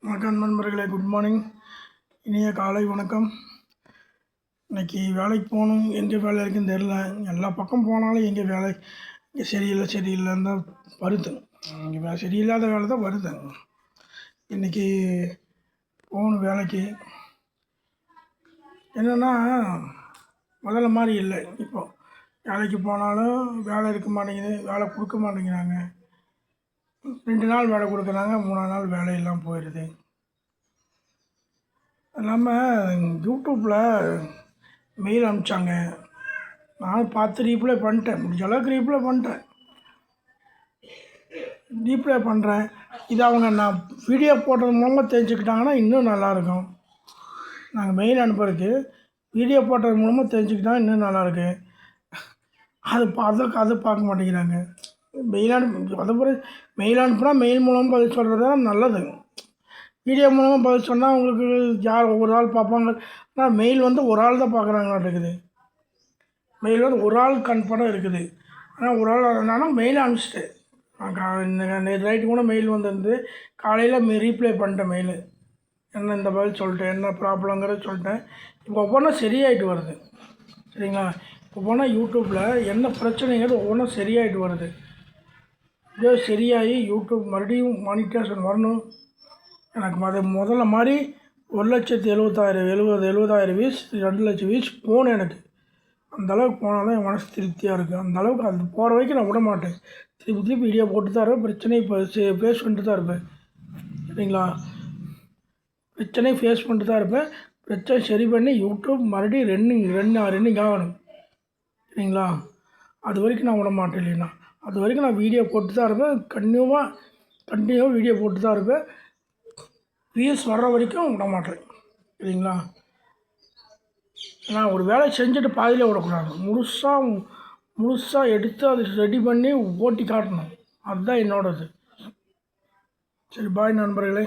வணக்கம் நண்பர்களே, good morning. இனிய காலை வணக்கம். இன்றைக்கி வேலைக்கு போகணும். எங்கே வேலை இருக்குதுன்னு தெரில. எல்லா பக்கம் போனாலும் எங்கே வேலை இங்கே சரியில்லைன்னு தான் வருது. இங்கே சரியில்லாத வேலை தான் வருது. இன்றைக்கி போகணும் வேலைக்கு. என்னென்னா முதல்ல மாதிரி இல்லை. இப்போது வேலைக்கு போனாலும் வேலை இருக்க மாட்டேங்குது, வேலை கொடுக்க மாட்டேங்கிறாங்க. 2 நாள் வேலை கொடுக்குறாங்க, 3ஆவது நாள் வேலையெல்லாம் போயிடுது. இல்லாமல் யூடியூப்பில் மெயில் அனுப்பிச்சாங்க. நான் பார்த்து ரீப்ளை பண்ணிட்டேன். முடிஞ்ச அளவுக்கு ரீப்ளை பண்ணுறேன். இது அவங்க நான் வீடியோ போடுறது மூலமாக தெரிஞ்சுக்கிட்டாங்கன்னா இன்னும் நல்லாயிருக்கும். நாங்கள் மெயில் அனுப்புறதுக்கு வீடியோ போடுறது மூலமாக தெரிஞ்சுக்கிட்டால் இன்னும் நல்லாயிருக்கு. அதை பார்க்க மாட்டேங்கிறாங்க. மெயில் அனுப்புனா மெயில் மூலமாக பதில் சொல்கிறது தான் நல்லது. வீடியோ மூலமாக பதில் சொன்னால் உங்களுக்கு யார் ஒரு ஆள் பார்ப்பாங்க. ஆனால் மெயில் ஒரு ஆள் தான் பார்க்குறாங்களாட்டுருக்குது. மெயில் ஒரு ஆள் கன்ஃபார்மாக இருக்குது. ஆனால் ஒரு ஆள் அதனால மெயில் அனுப்பிச்சிட்டேன். நேற்று நைட்டு கூட மெயில் வந்திருந்து காலையில் ரீப்ளை பண்ணிட்டேன். மெயில் என்ன இந்த பதில் சொல்லிட்டேன், என்ன ப்ராப்ளங்கிறத சொல்லிட்டேன். இப்போ ஒவ்வொன்றா சரியாயிட்டு வருது. சரிங்களா? இப்போ போனால் யூடியூப்பில் என்ன பிரச்சனைங்கிறது ஒவ்வொன்றா சரியாயிட்டு வருது. இதே சரியாகி யூடியூப் மறுபடியும் மானிட்டேஷன் வரணும். எனக்கு முதல்ல மாதிரி 1,70,000 வியூஸ் 2 லட்சம் வியூஸ் போகணும். எனக்கு அந்தளவுக்கு போனால் தான் என் மனசு திருப்தியாக இருக்குது. அந்தளவுக்கு அது போகிற வரைக்கும் நான் விட மாட்டேன். திருப்பி வீடியோ போட்டு தான் இருப்பேன். பிரச்சனையை ஃபேஸ் பண்ணிட்டு தான் இருப்பேன். சரிங்களா? பிரச்சனையை ஃபேஸ் பண்ணிட்டு தான் இருப்பேன். பிரச்சனை சரி பண்ணி யூடியூப் மறுபடியும் ரன்னிங் ஆகணும். சரிங்களா? அது வரைக்கும் நான் விட மாட்டேன். இல்லைன்னா அது வரைக்கும் நான் வீடியோ போட்டு தான் இருப்பேன். கண்டினியூவாக வீடியோ போட்டு தான் இருப்பேன். வியூஸ் வர்ற வரைக்கும் விட மாட்டேன். சரிங்களா? நான் ஒரு வேலை செஞ்சுட்டு பாதியிலே விடக்கூடாது. முழுசாக எடுத்து அதை ரெடி பண்ணி ஓட்டி காட்டணும். அதுதான் என்னோடது. சரி, பாய் நண்பர்களே.